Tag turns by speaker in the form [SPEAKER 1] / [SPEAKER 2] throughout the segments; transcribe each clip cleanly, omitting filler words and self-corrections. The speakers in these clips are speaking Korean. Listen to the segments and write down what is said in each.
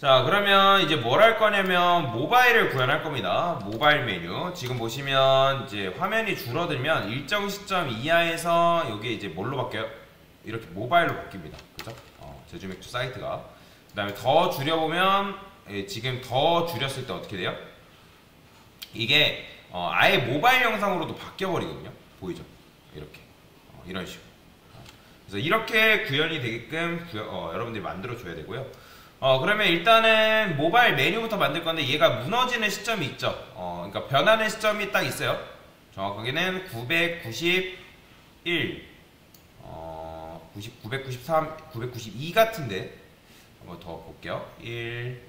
[SPEAKER 1] 자, 그러면 이제 뭘 할 거냐면 모바일을 구현할 겁니다. 모바일 메뉴. 지금 보시면 이제 화면이 줄어들면 일정 시점 이하에서 여기 이제 뭘로 바뀌어요? 이렇게 모바일로 바뀝니다. 그죠? 제주맥주 사이트가. 그 다음에 더 줄여보면 지금 더 줄였을 때 어떻게 돼요? 이게 아예 모바일 영상으로도 바뀌어버리거든요. 보이죠? 이렇게. 이런 식으로. 그래서 이렇게 구현이 되게끔 여러분들이 만들어줘야 되고요. 그러면 일단은 모바일 메뉴부터 만들 건데 얘가 무너지는 시점이 있죠. 그러니까 변하는 시점이 딱 있어요. 정확하게는 991, 993, 992 같은데 한번 더 볼게요. 1,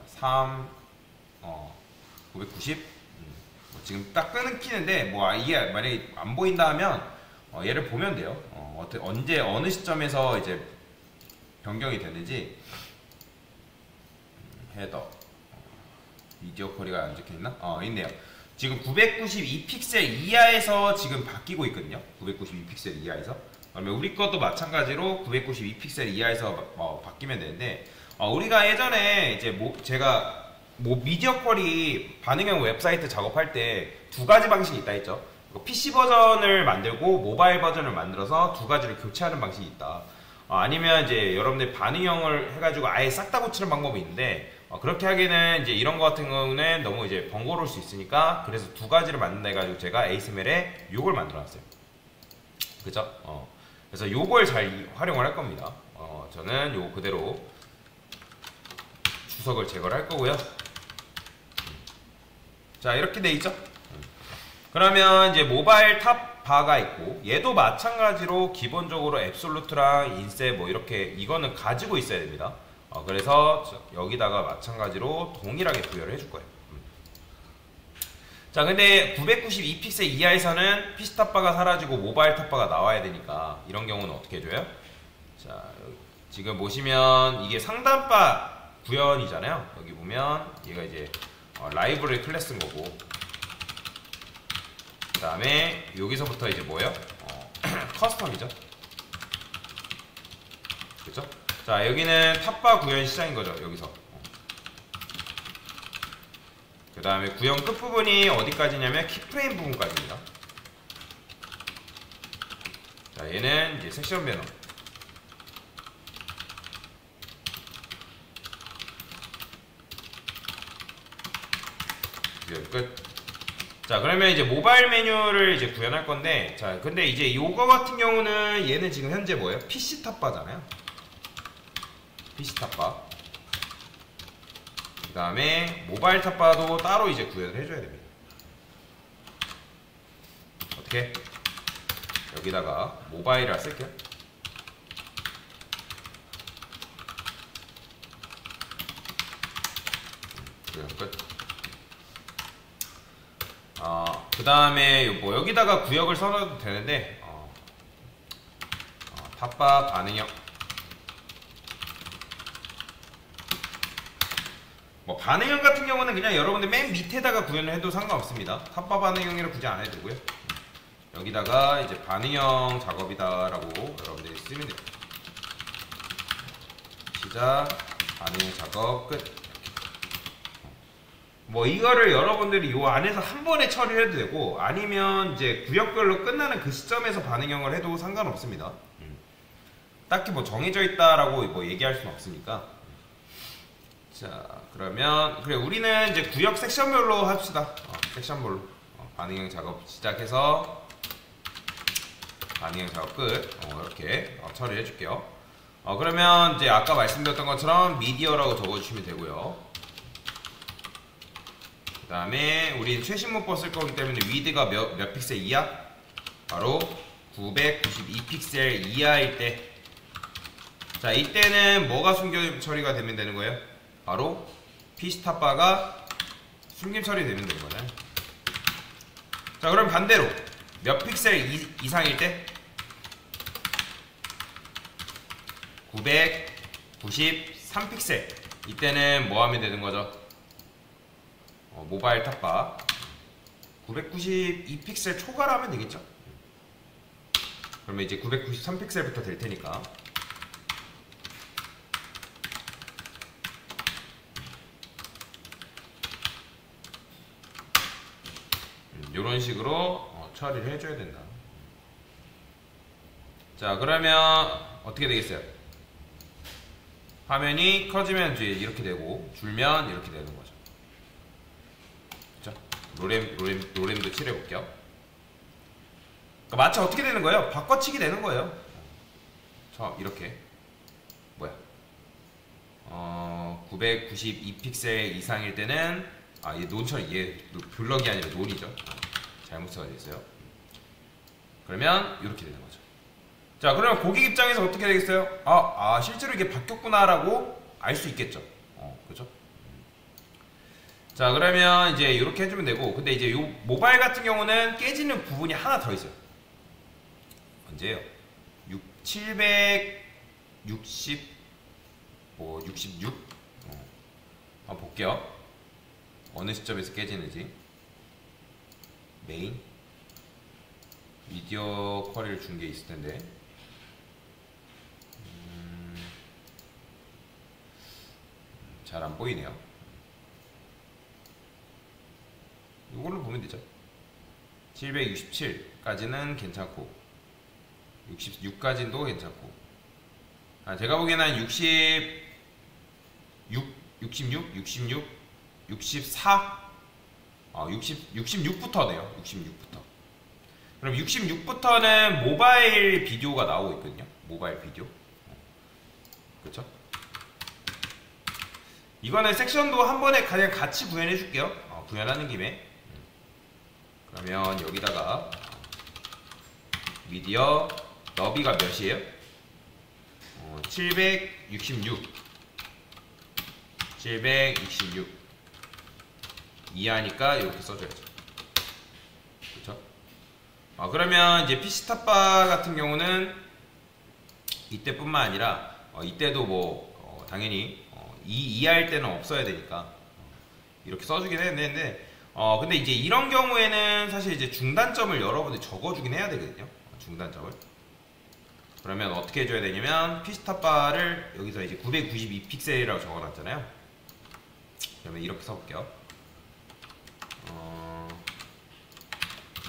[SPEAKER 1] 3, 990. 지금 딱 끊기는데 뭐 이게 만약에 안 보인다 하면 얘를 보면 돼요. 언제 어느 시점에서 이제 변경이 되는지. 헤더 미디어 쿼리가 안 적혀있나? 있네요. 지금 992픽셀 이하에서 지금 바뀌고 있거든요. 992픽셀 이하에서. 그러면 우리 것도 마찬가지로 992픽셀 이하에서 바뀌면 되는데 우리가 예전에 이제 제가 미디어 쿼리 반응형 웹사이트 작업할 때 두 가지 방식이 있다 했죠. PC 버전을 만들고 모바일 버전을 만들어서 두 가지를 교체하는 방식이 있다. 아니면 이제 여러분들 반응형을 해가지고 아예 싹 다 고치는 방법이 있는데 그렇게 하기에는 이제 이런 거 같은 경우는 너무 이제 번거로울 수 있으니까 그래서 두 가지를 만든다 해가지고 제가 ASML에 요걸 만들어 놨어요. 그죠? 그래서 요걸 잘 활용을 할 겁니다. 저는 요 그대로 주석을 제거를 할 거고요. 자, 이렇게 돼 있죠? 그러면 이제 모바일 탑 바가 있고 얘도 마찬가지로 기본적으로 앱솔루트랑 인셋 뭐 이렇게 이거는 가지고 있어야 됩니다. 그래서 여기다가 마찬가지로 동일하게 부여를 해줄 거예요. 자, 근데 992픽셀 이하에서는 PC 탑바가 사라지고 모바일 탑바가 나와야 되니까 이런 경우는 어떻게 해줘요? 자, 지금 보시면 이게 상단바 구현이잖아요. 여기 보면 얘가 이제 라이브러리 클래스인 거고, 그 다음에 여기서부터 이제 뭐예요? 커스텀이죠. 그쵸? 자, 여기는 탑바 구현 시작인 거죠. 여기서. 그 다음에 구현 끝부분이 어디까지냐면 키프레임 부분까지입니다. 자, 얘는 이제 섹션 배너. 구현 끝. 자, 그러면 이제 모바일 메뉴를 이제 구현할 건데, 자, 근데 이제 요거 같은 경우는 얘는 지금 현재 뭐예요? PC 탑바잖아요. PC 탑바. 그 다음에 모바일 탑바도 따로 이제 구현을 해줘야 됩니다. 어떻게? 여기다가 모바일을 쓸게요. 구현 끝. 그 다음에 뭐 여기다가 구역을 써놔도 되는데 탑바 반응형, 뭐 반응형 같은 경우는 그냥 여러분들 맨 밑에다가 구현을 해도 상관없습니다. 탑바 반응형이라 굳이 안 해도 되고요. 여기다가 이제 반응형 작업이다 라고 여러분들이 쓰면 돼요. 시작, 반응형 작업 끝. 뭐 이거를 여러분들이 요 안에서 한 번에 처리를 해도 되고, 아니면 이제 구역별로 끝나는 그 시점에서 반응형을 해도 상관없습니다. 딱히 뭐 정해져 있다라고 뭐 얘기할 수는 없으니까. 자, 그러면 그래, 우리는 이제 구역 섹션별로 합시다. 섹션별로 반응형 작업 시작해서 반응형 작업 끝. 이렇게 처리해 줄게요. 그러면 이제 아까 말씀드렸던 것처럼 미디어라고 적어주시면 되고요. 그 다음에 우리 최신 문법 쓸 거기 때문에 위드가 몇 픽셀 이하? 바로 992픽셀 이하일 때, 자, 이때는 뭐가 숨김 처리가 되면 되는 거예요? 바로 PC 탑바가 숨김 처리되면 되는 거잖아요. 자, 그럼 반대로 몇 픽셀 이상일 때? 993픽셀. 이때는 뭐 하면 되는 거죠? 모바일 탑바 992픽셀 초과를 하면 되겠죠? 그러면 이제 993픽셀부터 될 테니까 이런 식으로 처리를 해줘야 된다. 자, 그러면 어떻게 되겠어요? 화면이 커지면 이제 이렇게 되고 줄면 이렇게 되는 거죠. 그쵸? 로렘도 칠해볼게요. 그러니까 마치 어떻게 되는 거예요? 바꿔치기 되는 거예요. 이렇게 뭐야? 992픽셀 이상일 때는 얘 논처리, 얘 블럭이 아니라 논이죠. 잘못 써져 있어요. 그러면 이렇게 되는 거죠. 자, 그러면 고객 입장에서 어떻게 되겠어요? 실제로 이게 바뀌었구나라고 알 수 있겠죠. 그죠? 자, 그러면 이제 이렇게 해주면 되고, 근데 이제 요 모바일 같은 경우는 깨지는 부분이 하나 더 있어요. 언제요? 766? 한번 볼게요. 어느 시점에서 깨지는지. 메인 미디어 쿼리를 준 게 있을 텐데. 잘 안 보이네요. 이걸로 보면 되죠. 767까지는 괜찮고 66까지도 괜찮고, 제가 보기에는 한 66, 66, 64, 66부터네요. 66부터. 그럼 66부터는 모바일 비디오가 나오고 있거든요. 모바일 비디오. 그렇죠? 이거는 섹션도 한 번에 그냥 같이 구현해 줄게요. 구현하는 김에. 그러면 여기다가 미디어 너비가 몇이에요? 766 이하니까 이렇게 써줘야죠. 그렇죠? 그러면 이제 PC탑바 같은 경우는 이때뿐만 아니라 이때도 뭐 당연히 이 이하일 때는 없어야 되니까 이렇게 써주긴 했는데, 근데 이제 이런 경우에는 사실 이제 중단점을 여러분들이 적어주긴 해야 되거든요. 중단점을. 그러면 어떻게 해줘야 되냐면 PC탑바를 여기서 이제 992픽셀이라고 적어놨잖아요. 그러면 이렇게 써볼게요.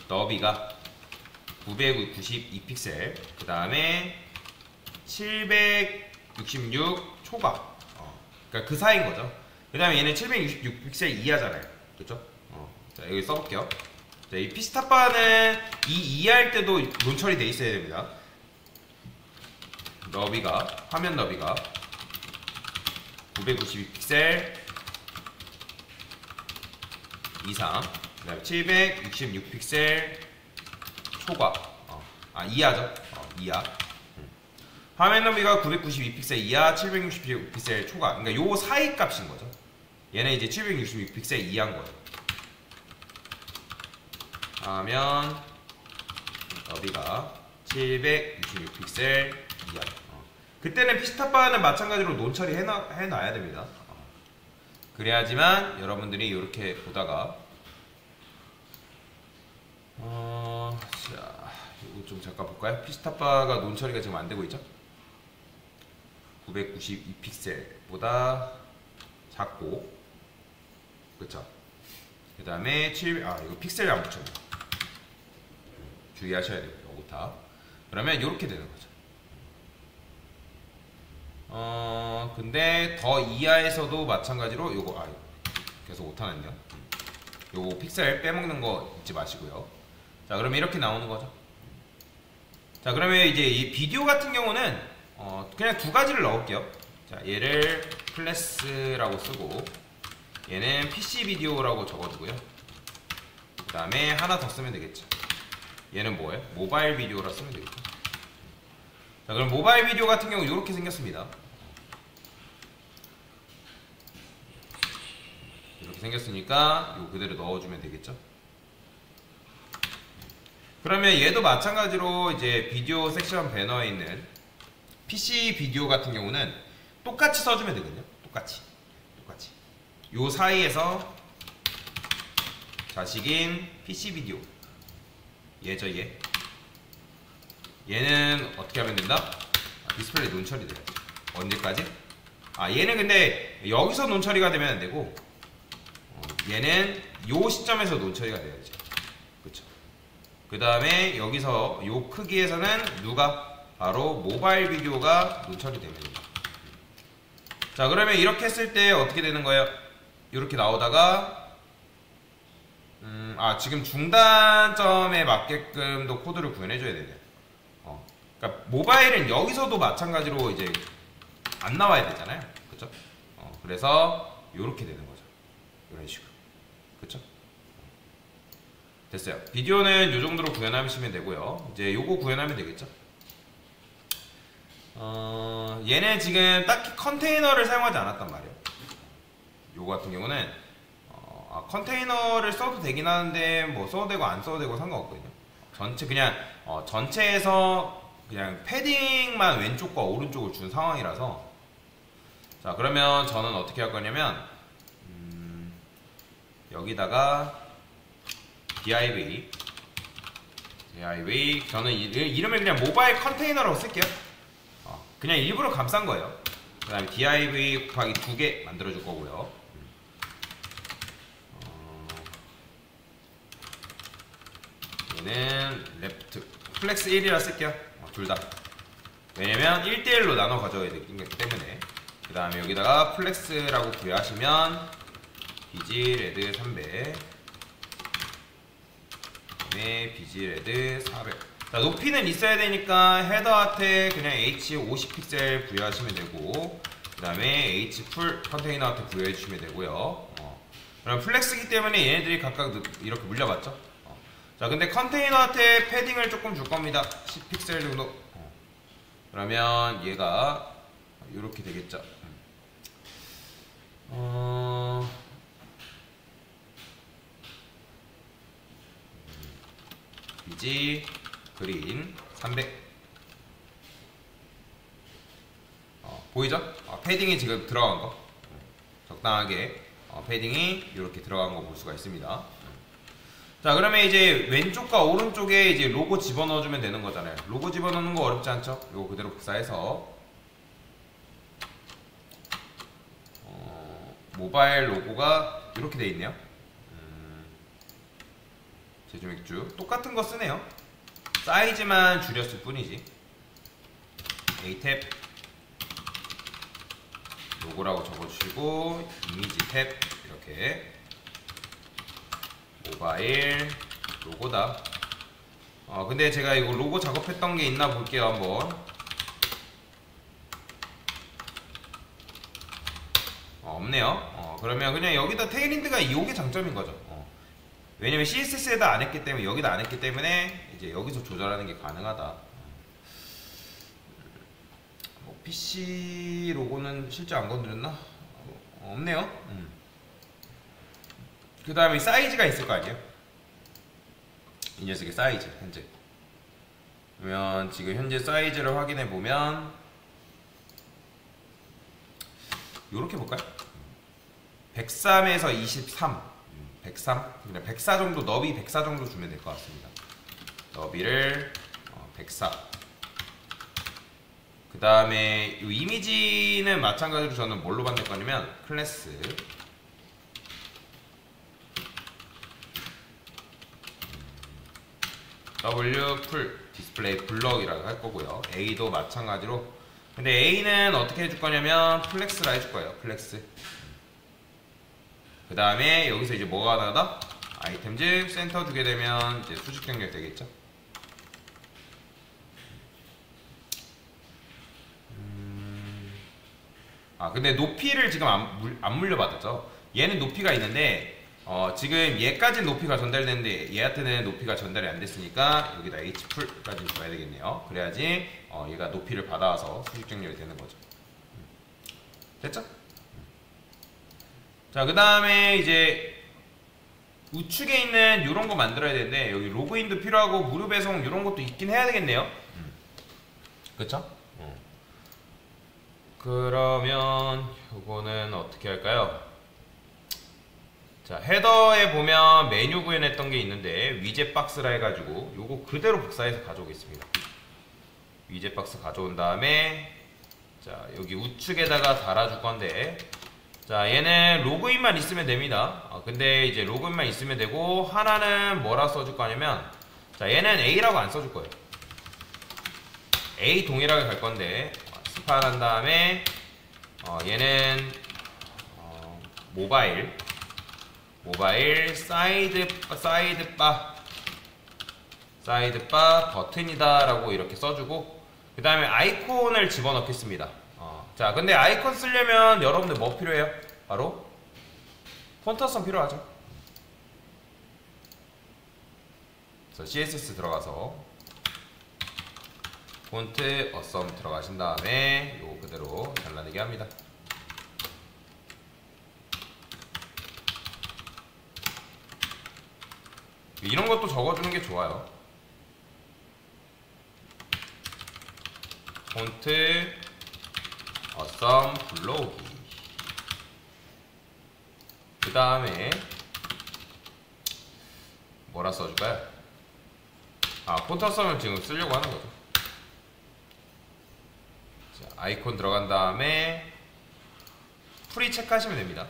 [SPEAKER 1] 너비가 992픽셀, 그 다음에 766 초과, 그러니까 그 사이인 거죠. 그 다음에 얘는 766픽셀 이하잖아요. 그렇죠? 자, 여기 써볼게요. 자, 이 PC탑바는 이 이하일 때도 논처리 돼 있어야 됩니다. 화면 너비가 992픽셀 이상, 그 다음에 766픽셀 초과, 이하죠. 이하. 화면 너비가 992픽셀 이하, 766픽셀 초과. 그러니까 요 사이 값인 거죠. 얘는 이제 766픽셀 이하인 거예요. 화면 너비가 766픽셀 이하. 그때는 PC탑바는 마찬가지로 논처리 해놔야 됩니다. 그래야지만 여러분들이 이렇게 보다가 자, 이거 좀 잠깐 볼까요? PC탑바가 논처리가 지금 안 되고 있죠? 992픽셀보다 작고, 그쵸? 그 다음에 이거 픽셀이 안 붙였네. 주의하셔야 돼요. 요거 다. 그러면 이렇게 되는 거죠. 근데 더 이하에서도 마찬가지로 요거 계속 오타냈네요. 요거 픽셀 빼먹는 거 잊지 마시고요. 자, 그러면 이렇게 나오는 거죠. 자, 그러면 이제 이 비디오 같은 경우는 그냥 두 가지를 넣을게요. 자, 얘를 클래스라고 쓰고 얘는 PC 비디오라고 적어주고요. 그 다음에 하나 더 쓰면 되겠죠. 얘는 뭐예요? 모바일 비디오라 쓰면 되겠죠. 자, 그럼 모바일 비디오 같은 경우 이렇게 생겼습니다. 이렇게 생겼으니까 이거 그대로 넣어주면 되겠죠. 그러면 얘도 마찬가지로 이제 비디오 섹션 배너에 있는 PC 비디오 같은 경우는 똑같이 써주면 되거든요. 똑같이 요 사이에서 자식인 PC 비디오, 얘죠. 얘는 어떻게 하면 된다? 디스플레이 논처리 돼요. 언제까지? 얘는 근데 여기서 논처리가 되면 안 되고 얘는 요 시점에서 논처리가 돼야죠. 그 다음에 여기서 요 크기에서는 누가? 바로 모바일 비디오가 노출이 됩니다. 자, 그러면 이렇게 했을 때 어떻게 되는 거예요? 이렇게 나오다가 지금 중단점에 맞게끔도 코드를 구현해줘야 되네요. 그러니까 모바일은 여기서도 마찬가지로 이제 안 나와야 되잖아요. 그쵸? 그래서 이렇게 되는 거죠. 이런 식으로. 그쵸? 됐어요. 비디오는 이 정도로 구현하시면 되고요. 이제 요거 구현하면 되겠죠? 얘는 지금 딱히 컨테이너를 사용하지 않았단 말이에요. 요거 같은 경우는 컨테이너를 써도 되긴 하는데 뭐 써도 되고 안 써도 되고 상관없거든요. 전체에서 그냥 패딩만 왼쪽과 오른쪽을 준 상황이라서. 자, 그러면 저는 어떻게 할 거냐면 여기다가 div 저는 이름을 그냥 모바일 컨테이너라고 쓸게요. 그냥 일부러 감싼 거예요. 그 다음에 div 곱하기 2개 만들어 줄 거고요. 얘는 left 플렉스 1이라 쓸게요. 둘 다. 왜냐면 1대1로 나눠 가져야 되기 때문에. 그 다음에 여기다가 플렉스라고 부여하시면 비지 레드 300, 그다음에 비지 레드 400. 자, 높이는 있어야 되니까 헤더한테 그냥 H 50픽셀 부여하시면 되고, 그 다음에 H 풀 컨테이너한테 부여해 주시면 되고요. 그럼 플렉스기 때문에 얘네들이 각각 이렇게 물려봤죠. 자, 근데 컨테이너한테 패딩을 조금 줄 겁니다. 10픽셀 정도. 그러면 얘가 이렇게 되겠죠. 비지 그린 300. 보이죠? 패딩이 지금 들어간 거. 적당하게 패딩이 이렇게 들어간 거 볼 수가 있습니다. 자, 그러면 이제 왼쪽과 오른쪽에 이제 로고 집어넣어주면 되는 거잖아요. 로고 집어넣는 거 어렵지 않죠? 이거 그대로 복사해서 모바일 로고가 이렇게 돼 있네요. 제주맥주 똑같은 거 쓰네요. 사이즈만 줄였을 뿐이지. A 탭 로고라고 적어주시고 이미지 탭 이렇게 모바일 로고다. 근데 제가 이거 로고 작업했던 게 있나 볼게요. 한번. 없네요. 그러면 그냥 여기다 테일인드가 이게 장점인 거죠. 왜냐면 CSS에다 안 했기 때문에, 여기다 안 했기 때문에 이제 여기서 조절하는 게 가능하다. PC 로고는 실제 안 건드렸나? 없네요. 그 다음에 사이즈가 있을 거 아니에요? 이 녀석의 사이즈 현재. 그러면 지금 현재 사이즈를 확인해 보면 요렇게 볼까요? 103에서 23, 103, 그냥 104 정도, 너비 104 정도 주면 될 것 같습니다. 너비를 104. 그 다음에 이 이미지는 마찬가지로 저는 뭘로 만들 거냐면 클래스 W 풀 디스플레이 블럭이라고 할 거고요. A도 마찬가지로. 근데 A는 어떻게 해줄 거냐면 플렉스라 해줄 거예요. 플렉스. 그 다음에 여기서 이제 뭐가 나다? 아이템즈 센터 주게 되면 이제 수직 경력 되겠죠. 근데 높이를 지금 안 물려받았죠. 얘는 높이가 있는데 지금 얘까지는 높이가 전달되는데 얘한테는 높이가 전달이 안 됐으니까 여기다 H풀까지 줘야 되겠네요. 그래야지 얘가 높이를 받아와서 수직 정렬이 되는 거죠. 됐죠? 자, 그 다음에 이제 우측에 있는 이런 거 만들어야 되는데 여기 로그인도 필요하고 무료 배송 이런 것도 있긴 해야 되겠네요. 그쵸? 그러면 이거는 어떻게 할까요? 자, 헤더에 보면 메뉴 구현했던 게 있는데 위젯 박스라 해가지고 요거 그대로 복사해서 가져오겠습니다. 위젯 박스 가져온 다음에 자, 여기 우측에다가 달아줄 건데, 자, 얘는 로그인만 있으면 됩니다. 근데 이제 로그인만 있으면 되고, 하나는 뭐라 써줄 거냐면 자, 얘는 A라고 안 써줄 거예요. A 동일하게 갈 건데 스팟 한 다음에 얘는 모바일 사이드바 버튼이다 라고 이렇게 써주고, 그 다음에 아이콘을 집어넣겠습니다. 자, 근데 아이콘 쓰려면 여러분들 뭐 필요해요? 바로 폰트 어썸 필요하죠. 그래서 CSS 들어가서 폰트 어썸 들어가신 다음에 요거 그대로 잘라내게 합니다. 이런 것도 적어주는 게 좋아요. 폰트 어썸 불러오기. 그 다음에 뭐라 써줄까요? 폰트 어썸을 지금 쓰려고 하는 거죠. 자, 아이콘 들어간 다음에 프리 체크하시면 됩니다.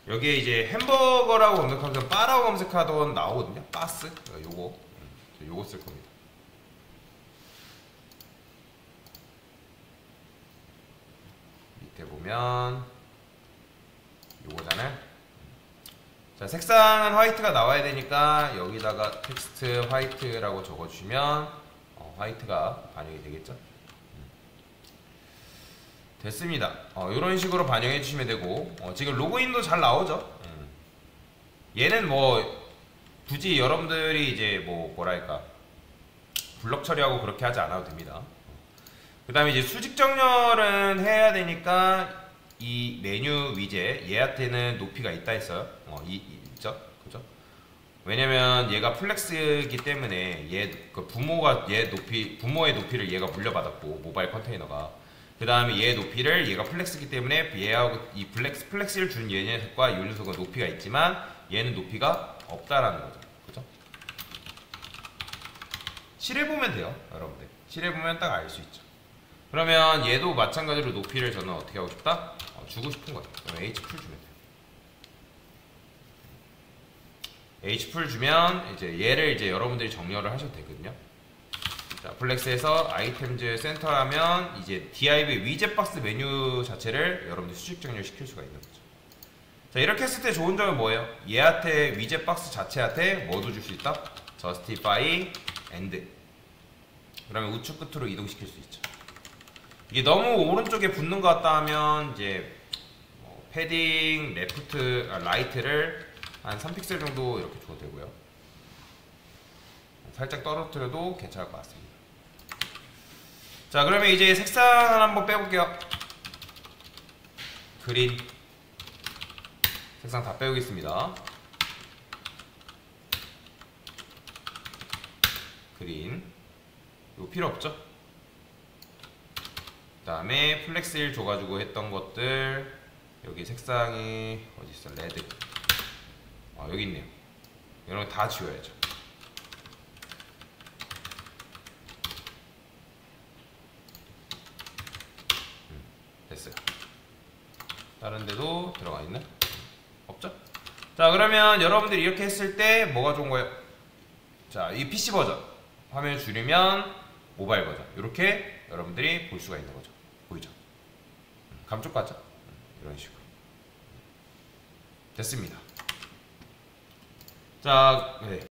[SPEAKER 1] 여기에 이제 햄버거라고 검색하면 바라고 검색하던 나오거든요. 바스. 요거 쓸 겁니다. 밑에 보면 요거잖아요. 자, 색상은 화이트가 나와야 되니까 여기다가 텍스트 화이트라고 적어주시면 화이트가 반영이 되겠죠. 됐습니다. 이런 식으로 반영해 주시면 되고, 지금 로그인도 잘 나오죠. 얘는 뭐 굳이 여러분들이 이제 뭐랄까 블럭 처리하고 그렇게 하지 않아도 됩니다. 그 다음에 이제 수직 정렬은 해야 되니까 이 메뉴 위젯 얘한테는 높이가 있다 했어요. 있죠, 그죠? 왜냐면 얘가 플렉스이기 때문에 부모의 높이를 얘가 물려받았고, 모바일 컨테이너가. 그 다음에 얘의 높이를 얘가 플렉스이기 때문에 얘하고 이 플렉스를 준 얘 녀석과 이 녀석은 높이가 있지만 얘는 높이가 없다라는 거죠. 그죠? 실해보면 돼요, 여러분들. 실해보면 딱 알 수 있죠. 그러면 얘도 마찬가지로 높이를 저는 어떻게 하고 싶다? 주고 싶은 거예요. 그럼 H풀 주면 돼요. H풀 주면 이제 얘를 이제 여러분들이 정렬을 하셔도 되거든요. 자, 플렉스에서 아이템즈 센터 하면 이제 div 위젯 박스 메뉴 자체를 여러분들 수직 정렬 시킬 수가 있는 거죠. 자, 이렇게 했을 때 좋은 점은 뭐예요? 얘한테 위젯 박스 자체한테 뭐도 줄 수 있다? justify and. 그러면 우측 끝으로 이동시킬 수 있죠. 이게 너무 오른쪽에 붙는 것 같다 하면 이제 패딩 라이트를 한 3픽셀 정도 이렇게 줘도 되고요. 살짝 떨어뜨려도 괜찮을 것 같습니다. 자, 그러면 이제 색상을 한번 빼볼게요. 그린 색상 다 빼보겠습니다. 그린 이거 필요 없죠? 그 다음에 플렉스 1 줘가지고 했던 것들, 여기 색상이 어디있어? 레드. 여기 있네요. 이런 거 다 지워야죠. 됐어요. 다른 데도 들어가 있나? 없죠? 자, 그러면 여러분들이 이렇게 했을 때 뭐가 좋은 거예요? 자, 이 PC 버전 화면 줄이면 모바일 버전, 이렇게 여러분들이 볼 수가 있는 거죠. 보이죠? 감쪽 같죠? 이런 식으로 됐습니다. 자, 네.